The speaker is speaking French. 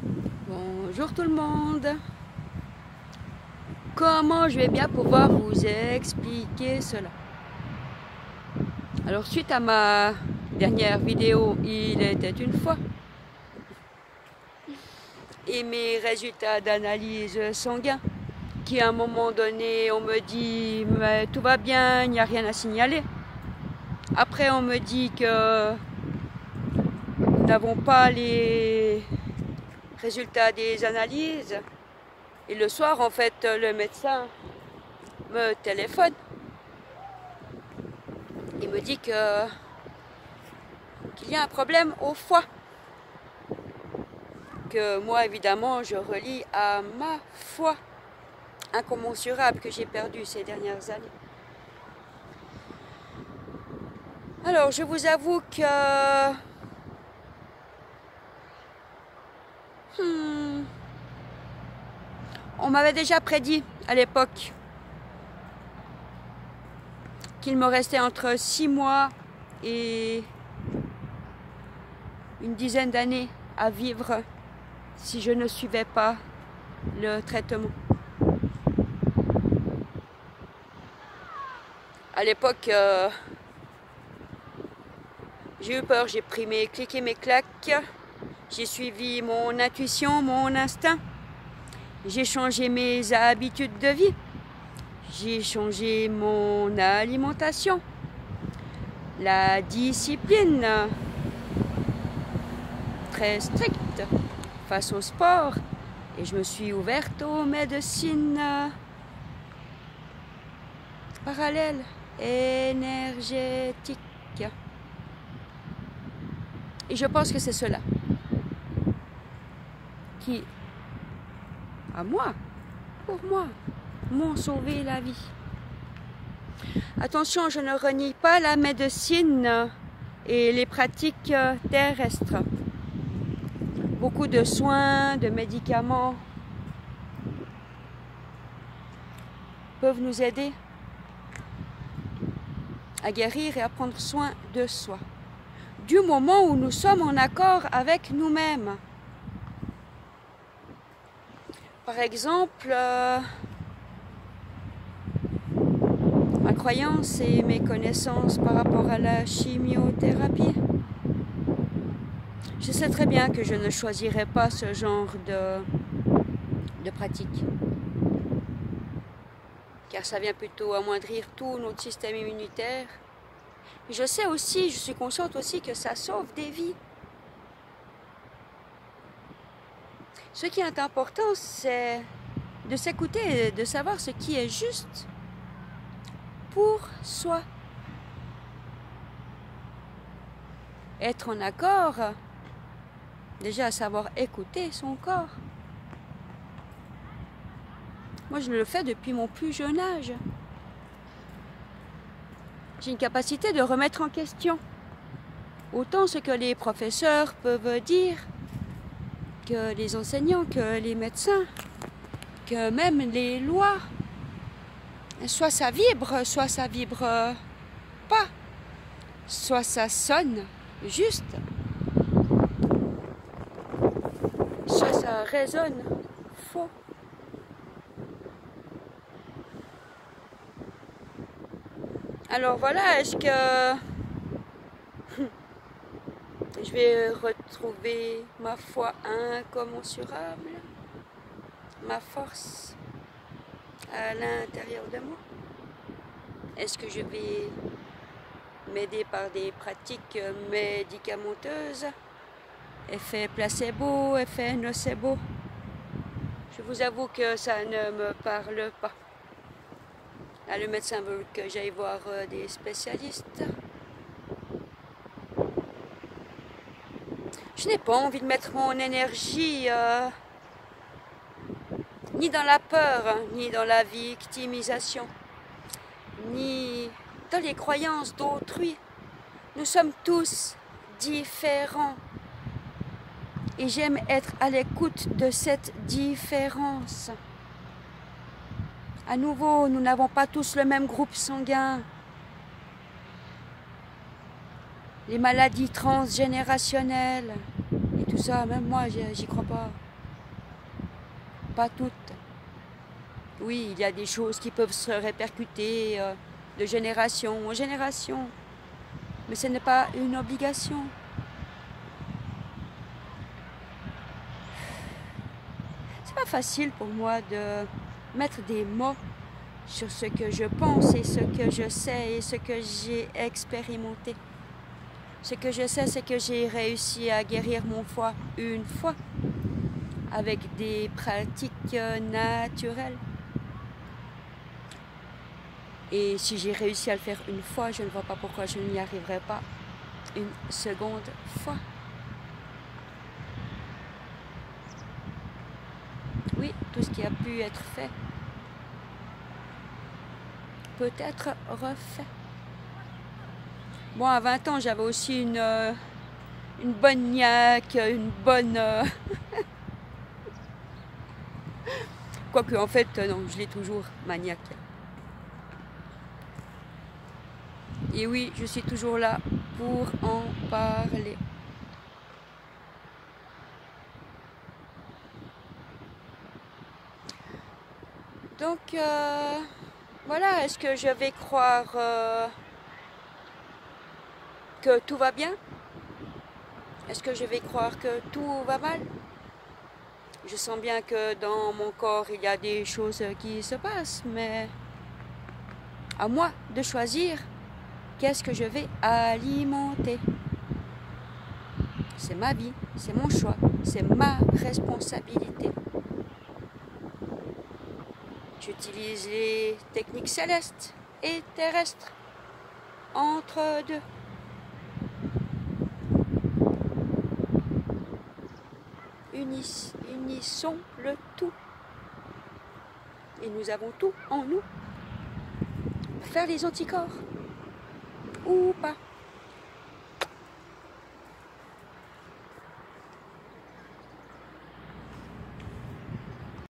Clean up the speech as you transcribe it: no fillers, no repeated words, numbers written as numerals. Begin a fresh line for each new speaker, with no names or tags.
Bonjour tout le monde. Comment je vais bien pouvoir vous expliquer cela? Alors suite à ma dernière vidéo, il était une fois, et mes résultats d'analyse sanguin, qui à un moment donné, on me dit mais tout va bien, il n'y a rien à signaler. Après on me dit que nous n'avons pas les résultats des analyses. Et le soir, en fait, le médecin me téléphone. Il me dit qu'il y a un problème au foie. Que moi, évidemment, je relie à ma foi incommensurable que j'ai perdue ces dernières années. Alors, je vous avoue que on m'avait déjà prédit à l'époque qu'il me restait entre 6 mois et une dizaine d'années à vivre si je ne suivais pas le traitement. À l'époque, j'ai eu peur, j'ai cliqué mes claques, j'ai suivi mon intuition, mon instinct. J'ai changé mes habitudes de vie, j'ai changé mon alimentation, la discipline très stricte face au sport, et je me suis ouverte aux médecines parallèles, énergétiques. Et je pense que c'est cela qui, pour moi, m'ont sauvé la vie. Attention, je ne renie pas la médecine et les pratiques terrestres. Beaucoup de soins, de médicaments peuvent nous aider à guérir et à prendre soin de soi. Du moment où nous sommes en accord avec nous-mêmes. Par exemple, ma croyance et mes connaissances par rapport à la chimiothérapie. Je sais très bien que je ne choisirai pas ce genre de pratique. Car ça vient plutôt amoindrir tout notre système immunitaire. Et je sais aussi, je suis consciente aussi que ça sauve des vies. Ce qui est important, c'est de s'écouter et de savoir ce qui est juste pour soi. Être en accord, déjà savoir écouter son corps. Moi, je le fais depuis mon plus jeune âge. J'ai une capacité de remettre en question autant ce que les professeurs peuvent dire, que les enseignants, que les médecins, que même les lois. Soit ça vibre pas, soit ça sonne juste, soit ça résonne faux. Alors voilà, est-ce que je vais retrouver ma foi incommensurable, ma force à l'intérieur de moi? Est-ce que je vais m'aider par des pratiques médicamenteuses, effet placebo, effet nocebo? Je vous avoue que ça ne me parle pas. Là, le médecin veut que j'aille voir des spécialistes. Je n'ai pas envie de mettre mon énergie ni dans la peur, ni dans la victimisation, ni dans les croyances d'autrui. Nous sommes tous différents. Et j'aime être à l'écoute de cette différence. À nouveau, nous n'avons pas tous le même groupe sanguin. Les maladies transgénérationnelles et tout ça, même moi, j'y crois pas. pas toutes. Oui, il y a des choses qui peuvent se répercuter de génération en génération, mais ce n'est pas une obligation. C'est pas facile pour moi de mettre des mots sur ce que je pense et ce que je sais et ce que j'ai expérimenté. Ce que je sais, c'est que j'ai réussi à guérir mon foie une fois avec des pratiques naturelles. Et si j'ai réussi à le faire une fois, je ne vois pas pourquoi je n'y arriverai pas une seconde fois. Oui, tout ce qui a pu être fait peut être refait. Bon, à 20 ans, j'avais aussi une bonne niaque, une bonne... Quoique, en fait, non, je l'ai toujours, ma niaque. Et oui, je suis toujours là pour en parler. Donc, voilà, est-ce que je vais croire que tout va bien? Est-ce que je vais croire que tout va mal? Je sens bien que dans mon corps, il y a des choses qui se passent, mais à moi de choisir qu'est-ce que je vais alimenter. C'est ma vie, c'est mon choix, c'est ma responsabilité. J'utilise les techniques célestes et terrestres entre deux. Unissons le tout. Et nous avons tout en nous pour faire les anticorps. Ou pas.